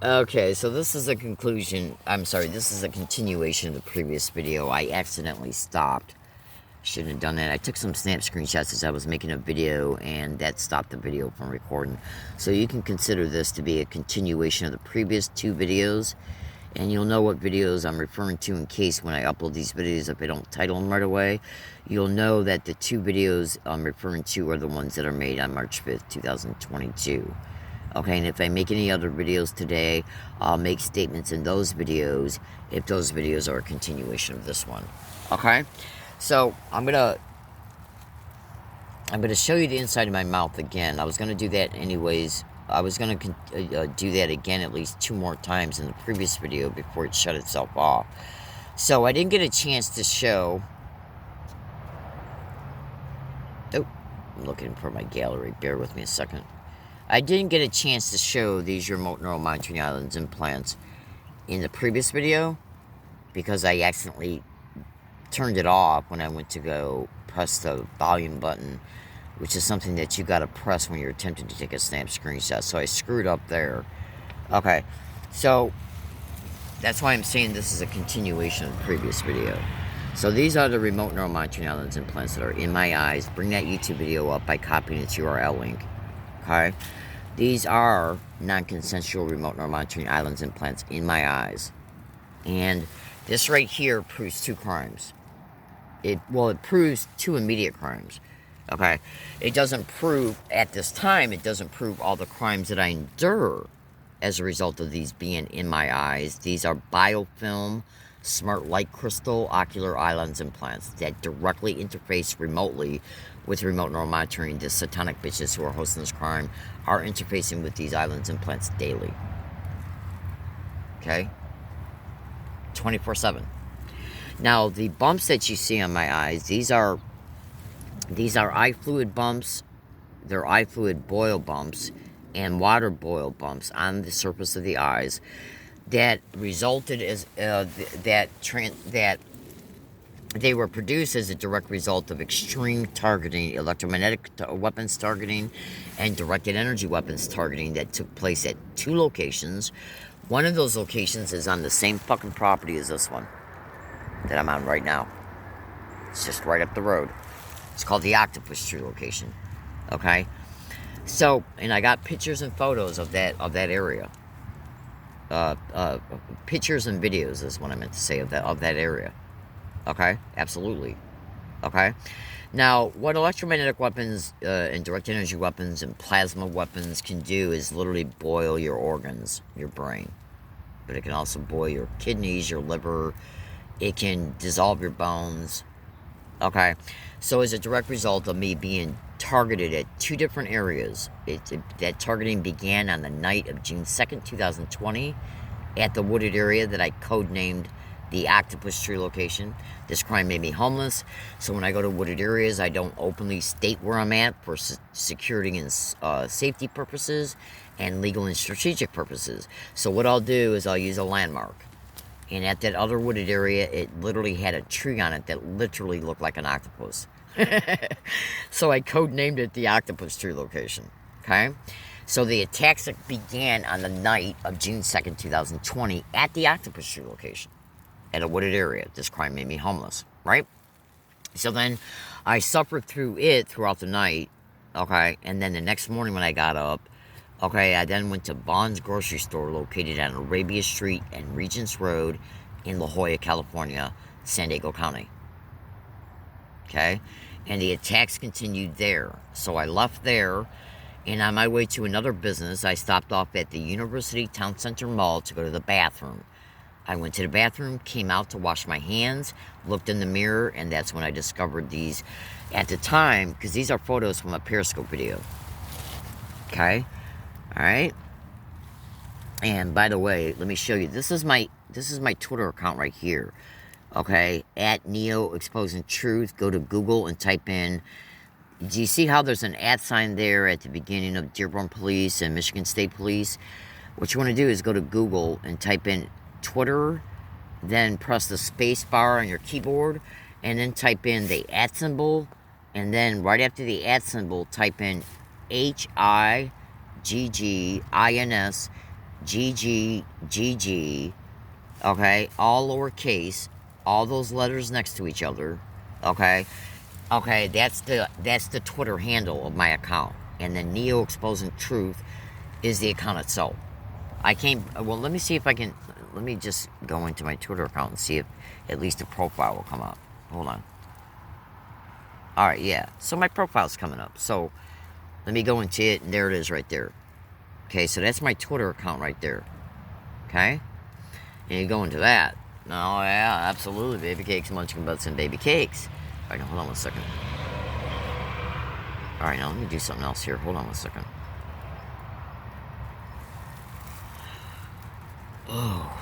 Okay, so this is a conclusion. I'm sorry, this is a continuation of the previous video. I accidentally stopped. Shouldn't have done that. I took some snap screenshots as I was making a video, and that stopped the video from recording. So you can consider this to be a continuation of the previous two videos, and you'll know what videos I'm referring to in case when I upload these videos, if I don't title them right away, you'll know that the two videos I'm referring to are the ones that are made on March 5th, 2022. Okay, and if I make any other videos today, I'll make statements in those videos if those videos are a continuation of this one. Okay? So, I'm gonna show you the inside of my mouth again. I was gonna do that anyways. I was gonna do that again at least 2 more times in the previous video before it shut itself off. So, I didn't get a chance to show... Oh, I'm looking for my gallery. Bear with me a second. I didn't get a chance to show these remote neural monitoring islands implants in the previous video because I accidentally turned it off when I went to go press the volume button, which is something that you got to press when you're attempting to take a snap screenshot. So I screwed up there. Okay, so that's why I'm saying this is a continuation of the previous video. So these are the remote neural monitoring islands implants that are in my eyes. Bring that YouTube video up by copying its URL link. Okay, these are non-consensual remote neural monitoring islands implants in my eyes, and this right here proves 2 crimes. It proves 2 immediate crimes. Okay, it doesn't prove at this time. It doesn't prove all the crimes that I endure as a result of these being in my eyes. These are biofilm, smart light crystal, ocular islands implants that directly interface remotely with remote neural monitoring. The satanic bitches who are hosting this crime are interfacing with these islands implants daily. Okay? 24/7. Now, the bumps that you see on my eyes, these are eye fluid bumps. They're eye fluid boil bumps and water boil bumps on the surface of the eyes that resulted as that they were produced as a direct result of extreme targeting, electromagnetic weapons targeting, and directed energy weapons targeting that took place at 2 locations. One of those locations is on the same fucking property as this one that I'm on right now. It's just right up the road. It's called the Octopus Tree location. Okay? So, and I got pictures and photos of that area. Pictures and videos is what I meant to say of that area. Okay? Absolutely. Okay? Now, what electromagnetic weapons and direct energy weapons and plasma weapons can do is literally boil your organs, your brain. But it can also boil your kidneys, your liver. It can dissolve your bones. Okay? So as a direct result of me being targeted at 2 different areas, that targeting began on the night of June 2nd, 2020 at the wooded area that I codenamed the Octopus Tree location. This crime made me homeless, so when I go to wooded areas, I don't openly state where I'm at for security and safety purposes and legal and strategic purposes. So what I'll do is I'll use a landmark. And at that other wooded area, it literally had a tree on it that literally looked like an octopus. So I codenamed it the Octopus Tree location. Okay? So the attacks began on the night of June 2nd, 2020 at the Octopus Tree location. At a wooded area. This crime made me homeless. Right? So then I suffered through it throughout the night. Okay? And then the next morning when I got up, okay, I then went to Vaughn's grocery store located on Arabia Street and Regents Road in La Jolla, California, San Diego County. Okay? And the attacks continued there. So I left there, and on my way to another business, I stopped off at the University Town Center Mall to go to the bathroom. I went to the bathroom, came out to wash my hands, looked in the mirror, and that's when I discovered these. At the time, because these are photos from a Periscope video. Okay? Alright? And by the way, let me show you. This is my Twitter account right here. Okay? At Neo Exposing Truth. Go to Google and type in. Do you see how there's an @ sign there at the beginning of Dearborn Police and Michigan State Police? What you want to do is go to Google and type in Twitter, then press the space bar on your keyboard, and then type in the @ symbol, and then right after the @ symbol, type in HIGGINS GG, okay, all lowercase, all those letters next to each other, okay, okay, that's the Twitter handle of my account, and then Neo Exposing Truth is the account itself. I can't. Well, let me see if I can. Let me just go into my Twitter account and see if at least a profile will come up. Hold on. All right, yeah. So my profile's coming up. So let me go into it, and there it is right there. Okay, so that's my Twitter account right there. Okay? And you go into that. Oh, yeah, absolutely. Baby cakes, munchkin butts, and baby cakes. All right, now hold on 1 second. All right, now let me do something else here. Hold on 1 second. Oh.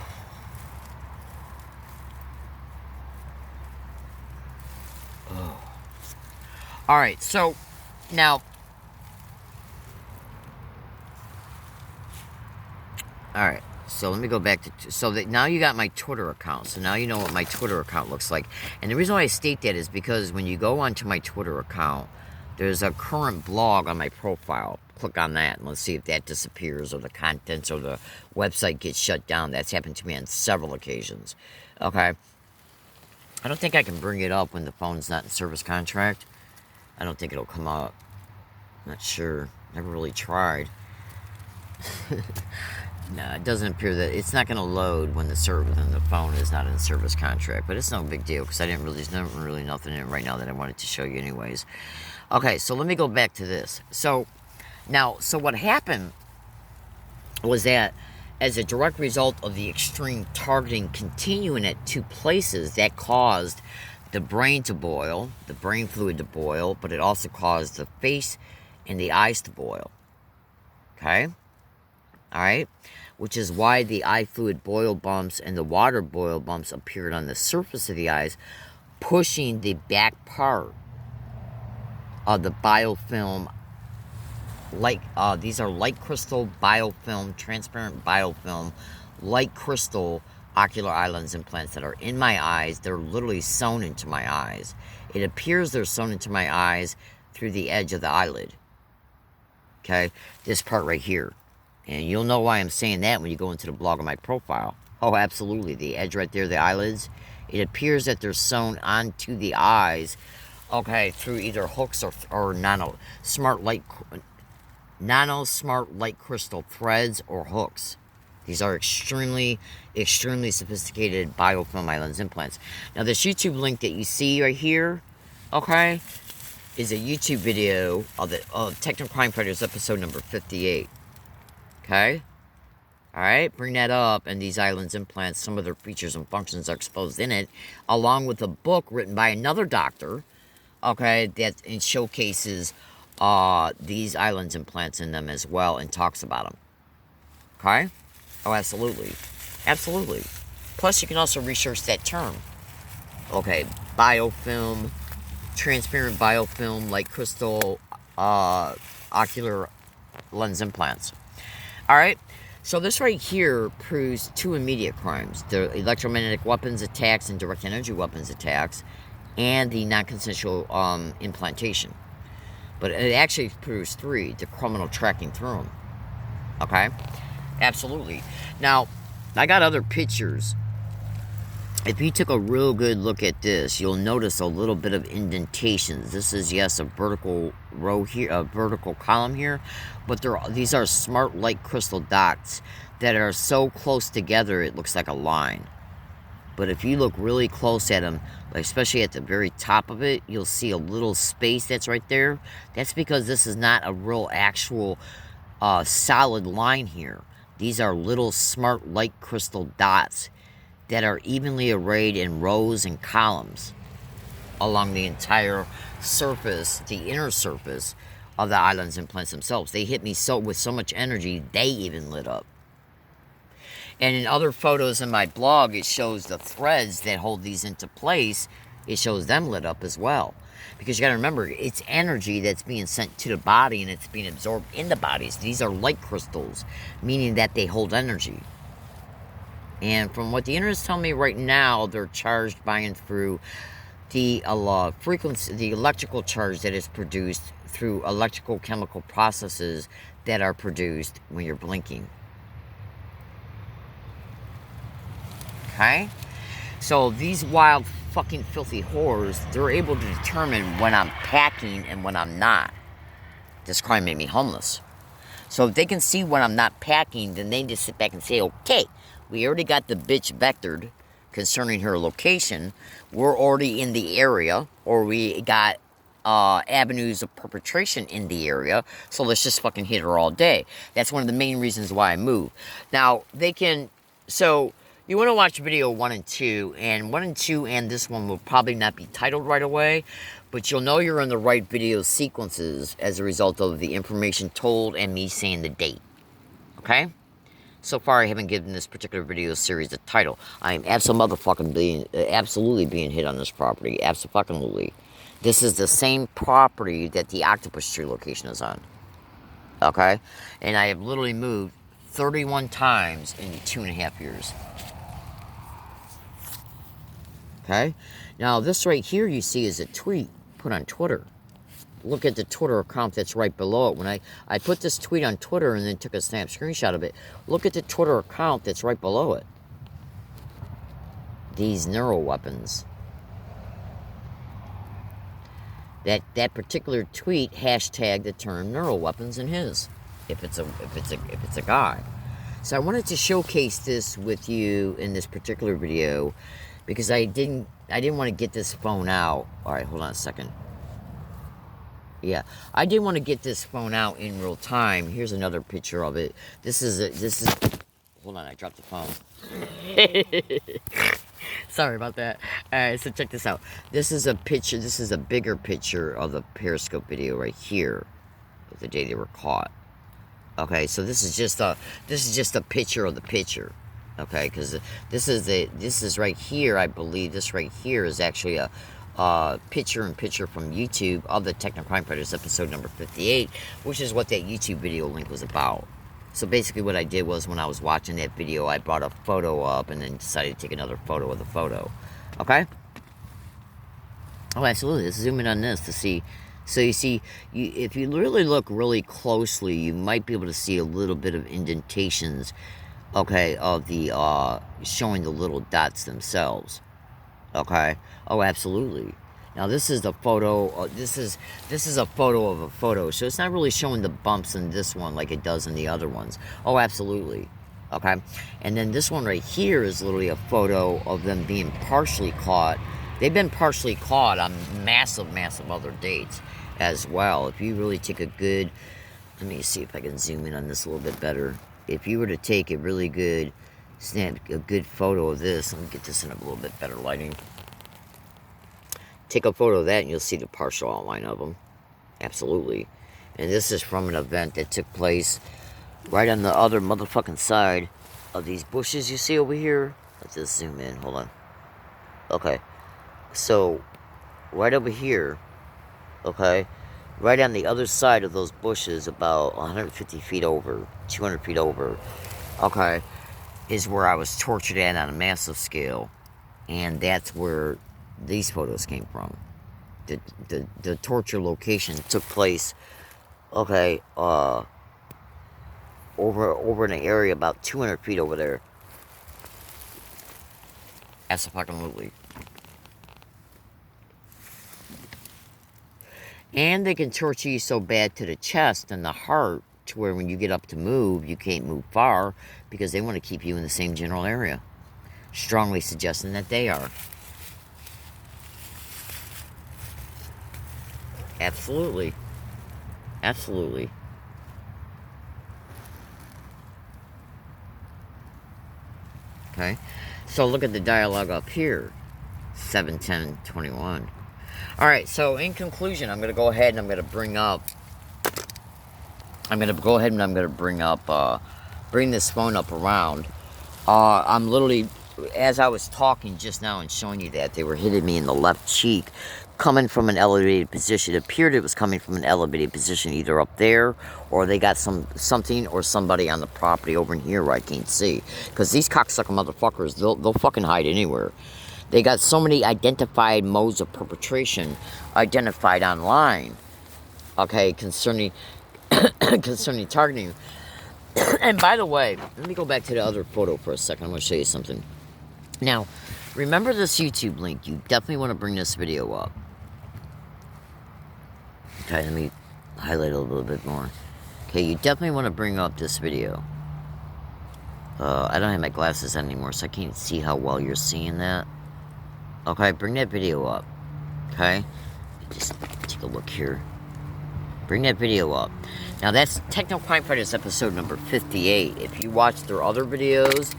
Oh. All right, so now. All right, so let me go back to, so that now you got my Twitter account. So now you know what my Twitter account looks like. And the reason why I state that is because when you go onto my Twitter account, there's a current blog on my profile. Click on that and let's see if that disappears or the contents or the website gets shut down. That's happened to me on several occasions. Okay. I don't think I can bring it up when the phone's not in service contract. I don't think it'll come up. Not sure. Never really tried. No, it doesn't appear that it's not going to load when the phone is not in service contract, but it's no big deal because there's not really nothing in it right now that I wanted to show you anyways. Okay, so let me go back to this. So what happened was that as a direct result of the extreme targeting continuing at two places, that caused the brain to boil, the brain fluid to boil, but it also caused the face and the eyes to boil. Okay? All right, which is why the eye fluid boil bumps and the water boil bumps appeared on the surface of the eyes, pushing the back part of the biofilm. These are light crystal biofilm, transparent biofilm, light crystal ocular eye lens implants that are in my eyes. They're literally sewn into my eyes. It appears they're sewn into my eyes through the edge of the eyelid. Okay, this part right here. And you'll know why I'm saying that when you go into the blog of my profile. Oh, absolutely. The edge right there, the eyelids. It appears that they're sewn onto the eyes, okay, through either hooks or nano smart light crystal threads or hooks. These are extremely, extremely sophisticated biofilm eye lens implants. Now, this YouTube link that you see right here, okay, is a YouTube video of Techno Crime Fighters episode number 58. Okay? Alright, bring that up, and these eye lens implants, some of their features and functions are exposed in it, along with a book written by another doctor, okay, that showcases these eye lens implants in them as well, and talks about them. Okay? Oh, absolutely. Absolutely. Plus, you can also research that term. Okay, biofilm, transparent biofilm, light crystal, ocular lens implants. Alright, so this right here proves two immediate crimes. The electromagnetic weapons attacks and direct energy weapons attacks, and the non-consensual implantation. But it actually proves three, the criminal tracking through them. Okay? Absolutely. Now, I got other pictures. If you took a real good look at this, you'll notice a little bit of indentations. This is, yes, a vertical row here, a vertical column here, but these are smart light crystal dots that are so close together it looks like a line. But if you look really close at them, like especially at the very top of it, you'll see a little space that's right there. That's because this is not a real actual solid line here. These are little smart light crystal dots that are evenly arrayed in rows and columns along the entire surface, the inner surface of the eye lens implants themselves. They hit me with so much energy, they even lit up. And in other photos in my blog, it shows the threads that hold these into place. It shows them lit up as well. Because you got to remember, it's energy that's being sent to the body and it's being absorbed in the bodies. These are light crystals, meaning that they hold energy. And from what the internet's telling me right now, they're charged by and through the frequency, the electrical charge that is produced through electrical chemical processes that are produced when you're blinking. Okay? So these wild fucking filthy whores, they're able to determine when I'm packing and when I'm not. This crime made me homeless. So if they can see when I'm not packing, then they just sit back and say, okay, we already got the bitch vectored concerning her location. We're already in the area, or we got avenues of perpetration in the area, so let's just fucking hit her all day. That's one of the main reasons why I move. Now, they can, so you want to watch video 1 and 2, and 1 and 2 and this one will probably not be titled right away, but you'll know you're in the right video sequences as a result of the information told and me saying the date. Okay? So far, I haven't given this particular video series a title. I am absolutely being hit on this property. Absolutely. This is the same property that the Octopus Tree location is on. Okay? And I have literally moved 31 times in 2.5 years. Okay? Now, this right here you see is a tweet put on Twitter. Look at the Twitter account that's right below it. When I put this tweet on Twitter and then took a snap screenshot of it, look at the Twitter account that's right below it. These neural weapons. That particular tweet hashtagged the term neural weapons in his. If it's a guy. So I wanted to showcase this with you in this particular video because I didn't want to get this phone out. All right, hold on a second. Yeah, I did want to get this phone out in real time. Here's another picture of it. This is hold on, I dropped the phone. Sorry about that. Alright, so check this out. This is a picture, this is a bigger picture of the Periscope video right here of the day they were caught. Okay, so this is just a picture of the picture. Okay, because this is right here, I believe this right here is actually a picture-in-picture from YouTube of the Technocrime Fighters episode number 58, which is what that YouTube video link was about. So basically what I did was when I was watching that video, I brought a photo up and then decided to take another photo of the photo. Okay? Oh, absolutely. Let's zoom in on this to see. So you see, if you really look really closely, you might be able to see a little bit of indentations, okay, of the, showing the little dots themselves. Okay. Oh, absolutely. Now this is the photo. This is a photo of a photo, so it's not really showing the bumps in this one like it does in the other ones. Oh, absolutely. Okay. And then this one right here is literally a photo of them being partially caught. They've been partially caught on massive other dates as well. If you really take a good, let me see if I can zoom in on this a little bit better. If you were to take a really good snap, a good photo of this, let me get this in a little bit better lighting. Take a photo of that and you'll see the partial outline of them. Absolutely. And this is from an event that took place right on the other motherfucking side of these bushes you see over here. Let's just zoom in. Hold on. Okay. So, right over here, okay, right on the other side of those bushes, about 150 feet over, 200 feet over, okay, is where I was tortured at on a massive scale. And that's where these photos came from. The torture location took place, okay, over in an area about 200 feet over there. Absolutely. And they can torture you so bad to the chest and the heart to where when you get up to move, you can't move far because they want to keep you in the same general area. Strongly suggesting that they are. Absolutely. Absolutely. Okay. So look at the dialogue up here. 7:10:21. Alright, so in conclusion, I'm going to go ahead and I'm going to bring this phone up around. I'm literally, as I was talking just now and showing you that, they were hitting me in the left cheek, coming from an elevated position. It appeared it was coming from an elevated position, either up there, or they got something or somebody on the property over in here where I can't see. Because these cocksucker motherfuckers, they'll fucking hide anywhere. They got so many identified modes of perpetration identified online, okay, concerning targeting. And by the way, let me go back to the other photo for a second. I'm going to show you something. Now, remember this YouTube link. You definitely want to bring this video up. Okay, let me highlight it a little bit more. Okay, you definitely want to bring up this video. I don't have my glasses on anymore, so I can't see how well you're seeing that. Okay, bring that video up. Okay? Just take a look here. Bring that video up. Now, that's Techno Crime Fighters episode number 58. If you watch their other videos,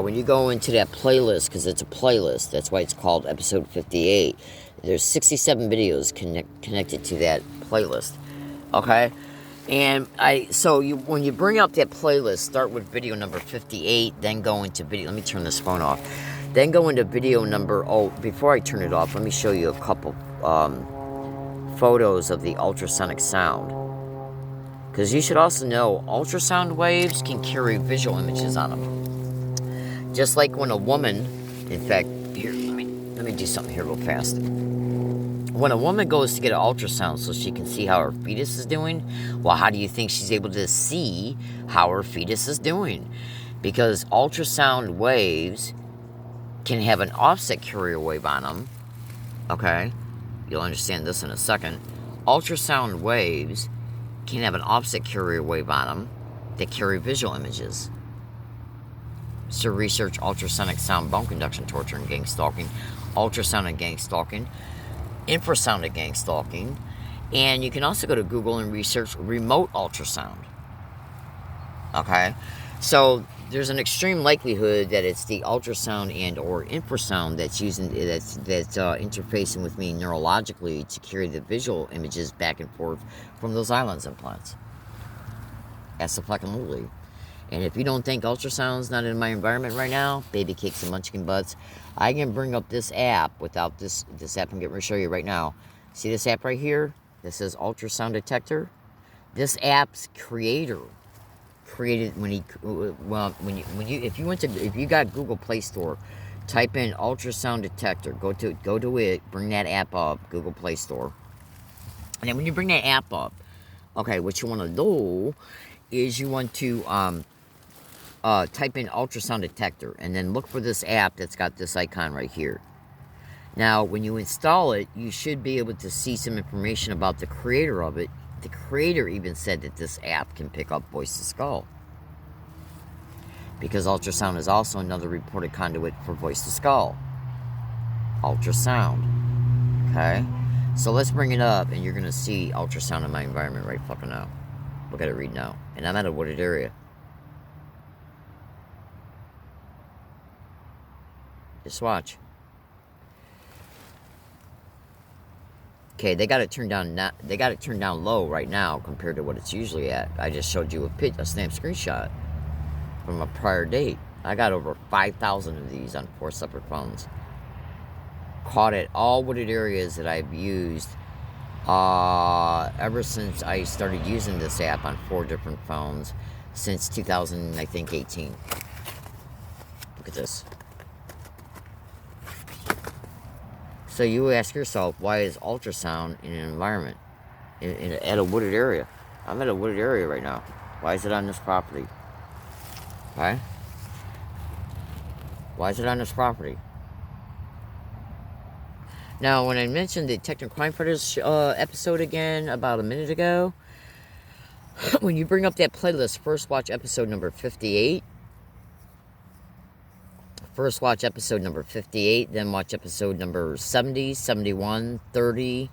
when you go into that playlist, because it's a playlist, that's why it's called episode 58, there's 67 videos connected to that playlist. Okay? And when you bring up that playlist, start with video number 58, then go into video. Let me turn this phone off. Then go into video number. Oh, before I turn it off, let me show you a couple photos of the ultrasonic sound. Because you should also know ultrasound waves can carry visual images on them. Just like when a woman, in fact, here, let me do something here real fast. When a woman goes to get an ultrasound so she can see how her fetus is doing, well, how do you think she's able to see how her fetus is doing? Because ultrasound waves can have an offset carrier wave on them. Okay? You'll understand this in a second. Ultrasound waves can have an offset carrier wave on them that carry visual images. So research ultrasonic sound bone conduction torture and gang stalking, ultrasound and gang stalking, infrasound and gang stalking, and you can also go to Google and research remote ultrasound. Okay, so there's an extreme likelihood that it's the ultrasound and or infrasound that's interfacing with me neurologically to carry the visual images back and forth from those islands implants. Absolutely. And if you don't think ultrasound's not in my environment right now, baby cakes and munchkin butts, I can bring up this app without this app I'm getting ready to show you right now. See this app right here? This says ultrasound detector. This app's creator created if you got Google Play Store, type in ultrasound detector, go to it, bring that app up, Google Play Store. And then when you bring that app up, okay, what you want to do is you want to type in ultrasound detector and then look for this app that's got this icon right here. Now, when you install it, you should be able to see some information about the creator of it. The creator even said that this app can pick up voice to skull, because ultrasound is also another reported conduit for voice to skull. Ultrasound. Okay? So let's bring it up, and you're going to see ultrasound in my environment right fucking now. Look at it read now. And I'm at a wooded area. Just watch. Okay, they got it turned down. They got it turned down low right now compared to what it's usually at. I just showed you a snap screenshot from a prior date. I got over 5,000 of these on 4 separate phones. Caught at all wooded areas that I've used ever since I started using this app on 4 different phones since 2000, I think, 18. Look at this. So you ask yourself, why is ultrasound in an environment, at a wooded area? I'm at a wooded area right now. Why is it on this property? Okay? Why is it on this property? Now, when I mentioned the Techno Crime Fighters episode again about a minute ago, when you bring up that playlist, first watch episode number 58. First watch episode number 58, then watch episode number 70, 71, 30,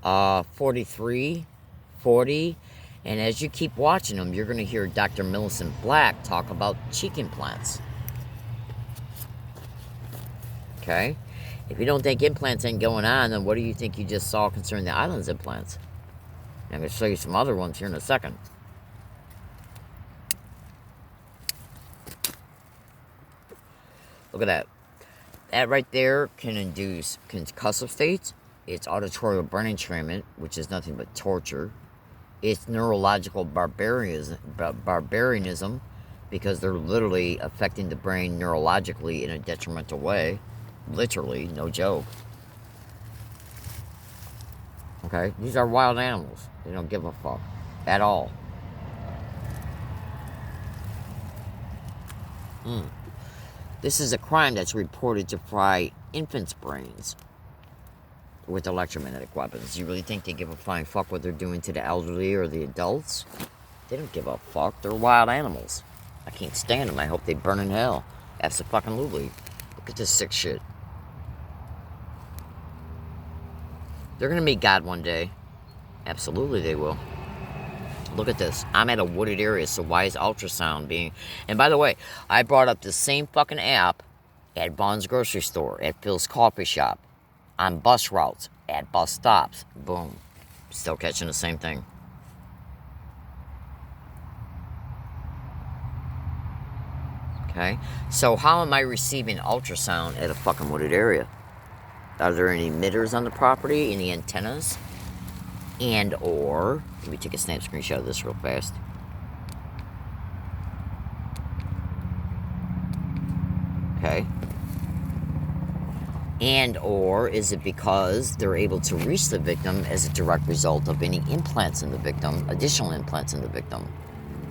43, 40. And as you keep watching them, you're going to hear Dr. Millicent Black talk about cheek implants. Okay? If you don't think implants ain't going on, then what do you think you just saw concerning the islands implants? I'm going to show you some other ones here in a second. Look at that. That right there can induce concussive states. It's auditorial brain entrainment, which is nothing but torture. It's neurological barbarianism, because they're literally affecting the brain neurologically in a detrimental way. Literally, no joke. Okay? These are wild animals. They don't give a fuck. At all. This is a crime that's reported to fry infants' brains with electromagnetic weapons. You really think they give a flying fuck what they're doing to the elderly or the adults? They don't give a fuck. They're wild animals. I can't stand them. I hope they burn in hell. Absolutely. Look at this sick shit. They're gonna meet God one day. Absolutely they will. Look at this. I'm at a wooded area, so why is ultrasound being... And by the way, I brought up the same fucking app at Vaughn's grocery store, at Phil's coffee shop, on bus routes, at bus stops. Boom. Still catching the same thing. Okay? So how am I receiving ultrasound at a fucking wooded area? Are there any emitters on the property? Any antennas? And or, let me take a snap screenshot of this real fast. Okay. And or is it because they're able to reach the victim as a direct result of any implants in the victim, additional implants in the victim?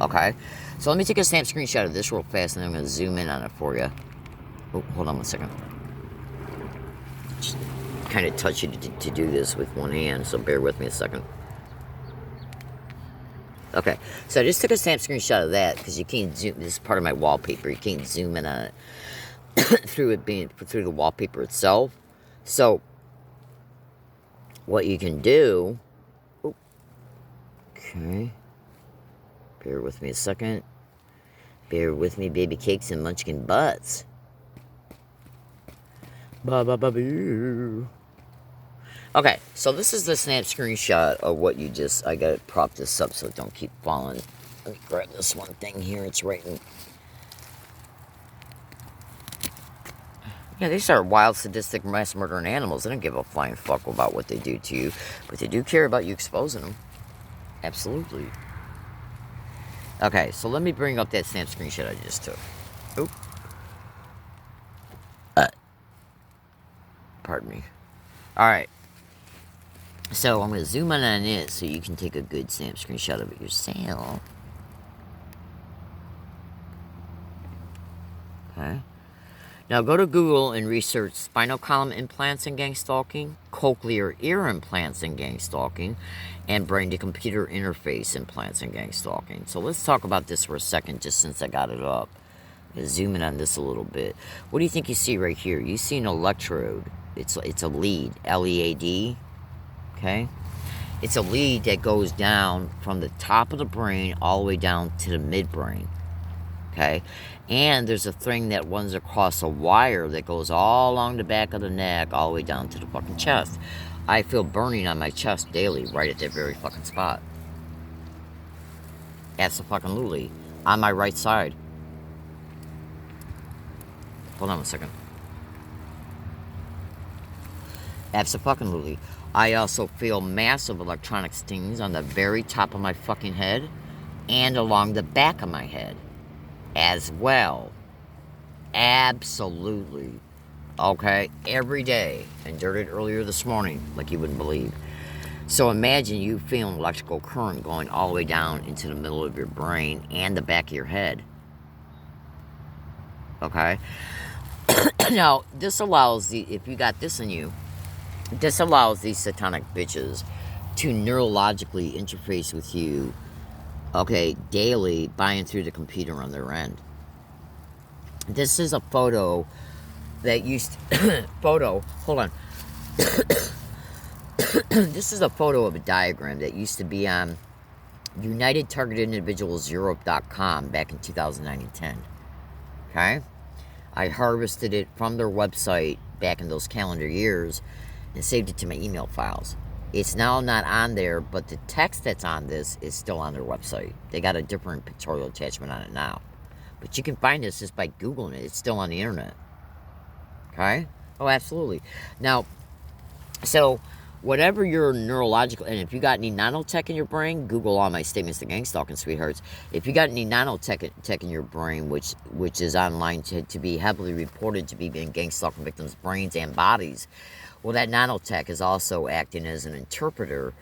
Okay. So let me take a snap screenshot of this real fast and I'm going to zoom in on it for you. Oh, hold on one second. Just kind of touchy to do this with one hand, so bear with me a second. Okay, so I just took a snap screenshot of that because you can't zoom. This is part of my wallpaper. You can't zoom in on it through the wallpaper itself. So what you can do? Oh, okay, bear with me a second. Bear with me, baby cakes and munchkin butts. Ba-ba-ba-boo. Okay, so this is the snap screenshot of what you just... I gotta prop this up so it don't keep falling. Let me grab this one thing here. It's right in... Yeah, these are wild, sadistic, mass murdering animals. They don't give a flying fuck about what they do to you. But they do care about you exposing them. Absolutely. Okay, so let me bring up that snap screenshot I just took. Oop. Pardon me. Alright. So I'm going to zoom in on it so you can take a good snap screenshot of it yourself. Okay. Now go to Google and research spinal column implants in gang stalking, cochlear ear implants in gang stalking, and brain-to-computer interface implants in gang stalking. So let's talk about this for a second, just since I got it up. Zoom in on this a little bit. What do you think you see right here? You see an electrode. It's a lead, L-E-A-D. Okay? It's a lead that goes down from the top of the brain all the way down to the midbrain. Okay? And there's a thing that runs across a wire that goes all along the back of the neck all the way down to the fucking chest. I feel burning on my chest daily right at that very fucking spot. Absolutely. On my right side. Hold on a second. Absolutely. I also feel massive electronic stings on the very top of my fucking head and along the back of my head as well. Absolutely. Okay? Every day. Endured it earlier this morning, like you wouldn't believe. So imagine you feeling electrical current going all the way down into the middle of your brain and the back of your head. Okay? Now, this allows if you got this in you, this allows these satanic bitches to neurologically interface with you, okay, daily, by and through the computer on their end. This is a photo that used hold on. This is a photo of a diagram that used to be on UnitedTargetedIndividualsEurope.com back in 2009 and 10. Okay? I harvested it from their website back in those calendar years and saved it to my email files. It's now not on there, but the text that's on this is still on their website. They got a different pictorial attachment on it now. But you can find this just by Googling it. It's still on the internet. Okay? Oh, absolutely. Now, so whatever your neurological, and if you got any nanotech in your brain, Google all my statements to gang stalking sweethearts. If you got any nanotech in your brain, which is online to be heavily reported to be in gang stalking victims' brains and bodies, well, that nanotech is also acting as an interpreter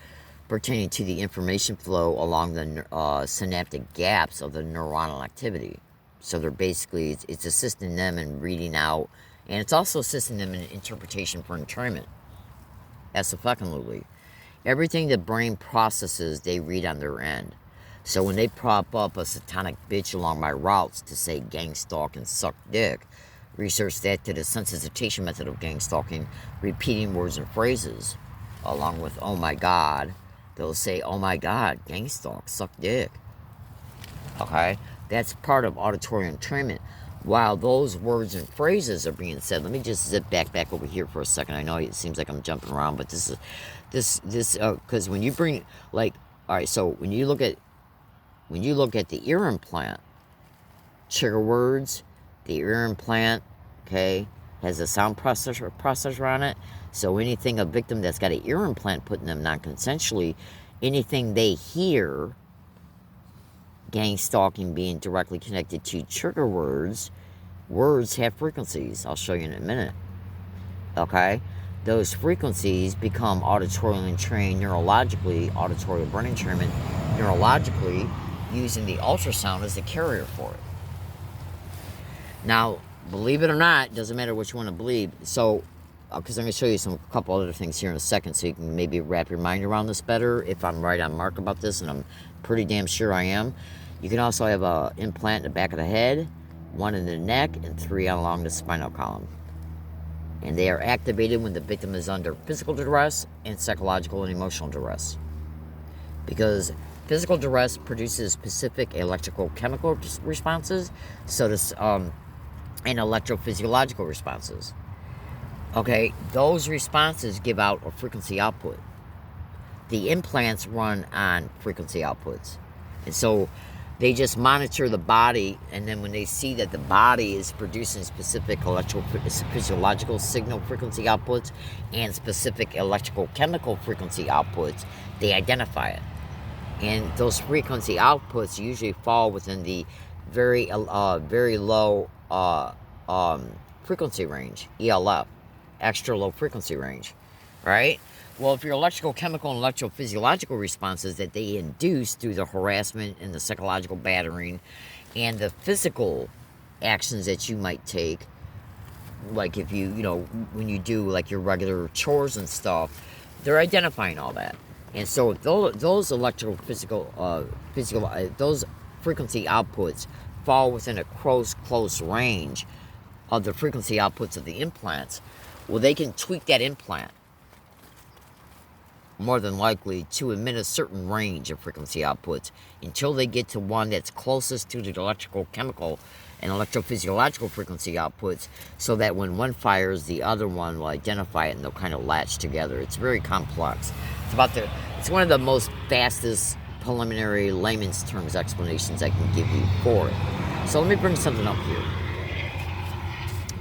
pertaining to the information flow along the synaptic gaps of the neuronal activity. So they're basically, it's assisting them in reading out, and it's also assisting them in interpretation for entrainment. Absolutely. Everything the brain processes, they read on their end. So when they prop up a satanic bitch along my routes to say gang stalk and suck dick, research that to the sensitization method of gang stalking, repeating words and phrases, along with oh my god, they'll say oh my god, gang stalk, suck dick. Okay? That's part of auditory entrainment. While those words and phrases are being said, let me just zip back over here for a second. I know it seems like I'm jumping around, but this is because when you bring, like, all right, so when you look at the ear implant, trigger words, the ear implant, okay, has a sound processor on it. So anything a victim that's got an ear implant put in them non-consensually, anything they hear, gang stalking being directly connected to trigger words, words have frequencies. I'll show you in a minute. Okay? Those frequencies become auditorially trained neurologically, auditory brain entrainment, neurologically, using the ultrasound as the carrier for it. Now, believe it or not, doesn't matter what you want to believe. So, because I'm going to show you a couple other things here in a second so you can maybe wrap your mind around this better, if I'm right on mark about this, and I'm pretty damn sure I am. You can also have an implant in the back of the head, one in the neck, and 3 along the spinal column. And they are activated when the victim is under physical duress and psychological and emotional duress. Because physical duress produces specific electrical chemical responses, so does and electrophysiological responses. Okay, those responses give out a frequency output. The implants run on frequency outputs. And so they just monitor the body, and then when they see that the body is producing specific electrophysiological signal frequency outputs and specific electrical chemical frequency outputs, they identify it. And those frequency outputs usually fall within the very low frequency range, ELF, extra low frequency range, right? Well, if your electrical, chemical, and electrophysiological responses that they induce through the harassment and the psychological battering and the physical actions that you might take, like if you when you do like your regular chores and stuff, they're identifying all that. And so those electrical, those frequency outputs fall within a close range of the frequency outputs of the implants. Well, they can tweak that implant more than likely to emit a certain range of frequency outputs until they get to one that's closest to the electrical, chemical, and electrophysiological frequency outputs, so that when one fires, the other one will identify it and they'll kind of latch together. It's very complex. It's one of the most fastest preliminary layman's terms explanations I can give you for it. So let me bring something up here.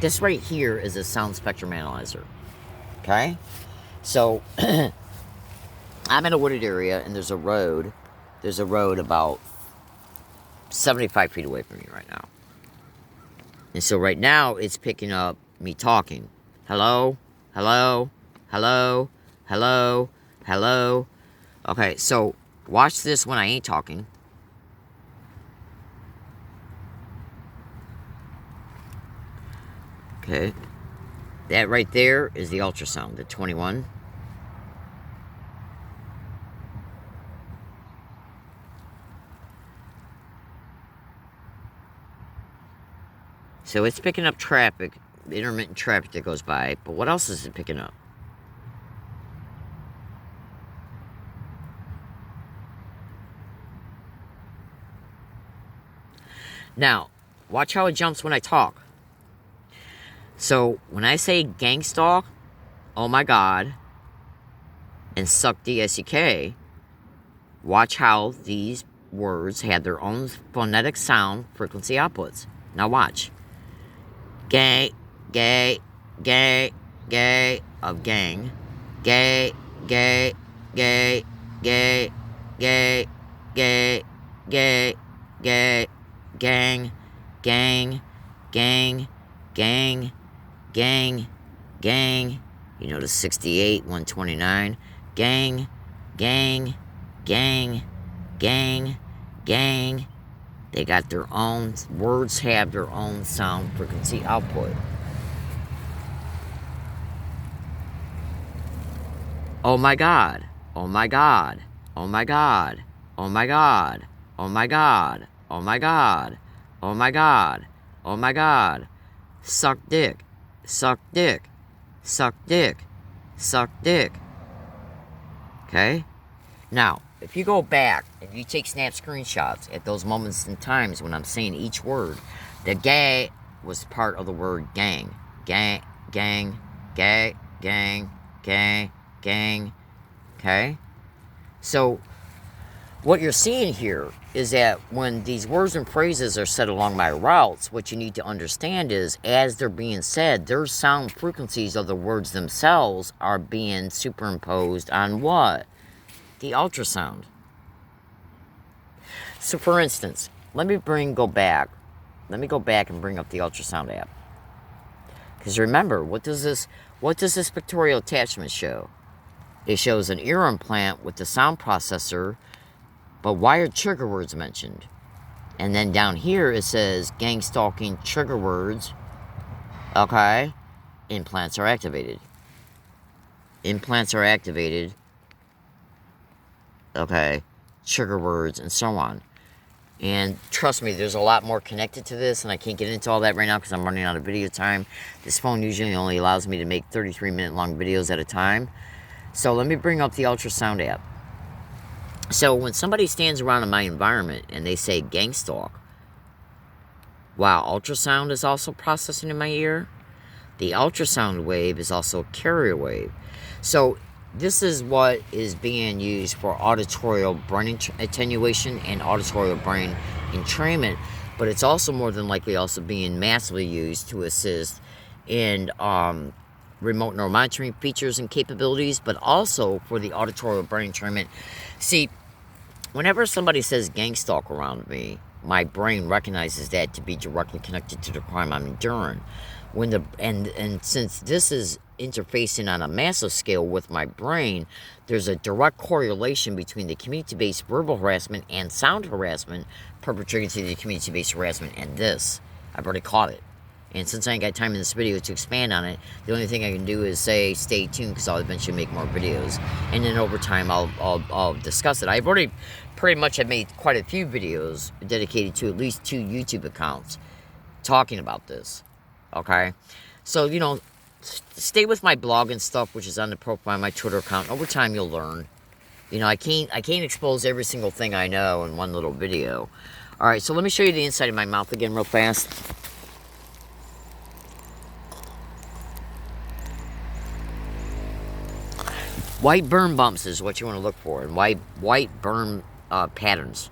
This right here is a sound spectrum analyzer. Okay? So I'm in a wooded area, and there's a road. There's a road about 75 feet away from me right now. And so right now, it's picking up me talking. Hello? Hello? Hello? Hello? Hello? Okay, so watch this when I ain't talking. Okay. That right there is the ultrasound, the 21. So it's picking up traffic, intermittent traffic that goes by, but what else is it picking up? Now, watch how it jumps when I talk. So, when I say gang stalk, oh my god, and suck D-S-E-K, watch how these words have their own phonetic sound frequency outputs. Now watch. Gay, gay, gay, gay, of gang. Gay, gay, gay, gay, gay, gay, gay, gay, gang, gang, gang, gang, gang, gang. You know the 68, 129. Gang, gang, gang, gang, gang, They got their own, words have their own sound frequency output. Oh my God. Oh my God. Oh my God. Oh my God. Oh my God. Oh my God. Oh my God. Oh my God. Suck dick. Suck dick. Suck dick. Suck dick. Okay? Now, if you go back and you take snap screenshots at those moments and times when I'm saying each word, the gay was part of the word gang. Gang, gang, gay, gang, gang, gang. Okay? So, what you're seeing here is that when these words and phrases are said along my routes, what you need to understand is, as they're being said, their sound frequencies of the words themselves are being superimposed on what? The ultrasound. So, for instance, let me go back and bring up the ultrasound app. Because remember, what does this pictorial attachment show? It shows an ear implant with the sound processor, but wired trigger words mentioned. And then down here it says gang stalking trigger words. Okay? Implants are activated. Implants are activated. Okay? Trigger words and so on. And trust me, there's a lot more connected to this, and I can't get into all that right now because I'm running out of video time. This phone usually only allows me to make 33-minute long videos at a time. So let me bring up the ultrasound app. So when somebody stands around in my environment and they say gang stalk, while ultrasound is also processing in my ear, the ultrasound wave is also a carrier wave. So this is what is being used for auditory brain attenuation and auditory brain entrainment, but it's also more than likely also being massively used to assist in remote neuromonitoring features and capabilities, but also for the auditory brain entrainment. See, whenever somebody says gang stalk around me, my brain recognizes that to be directly connected to the crime I'm enduring. And since this is interfacing on a massive scale with my brain, there's a direct correlation between the community-based verbal harassment and sound harassment perpetrated to the community-based harassment and this. I've already caught it. And since I ain't got time in this video to expand on it, the only thing I can do is say stay tuned, because I'll eventually make more videos. And then over time, I'll discuss it. I've already pretty much have made quite a few videos dedicated to at least 2 YouTube accounts talking about this. Okay? So, you know, stay with my blog and stuff, which is on the profile of my Twitter account. Over time, you'll learn. You know, I can't expose every single thing I know in one little video. All right, so let me show you the inside of my mouth again real fast. White burn bumps is what you want to look for, and white burn patterns.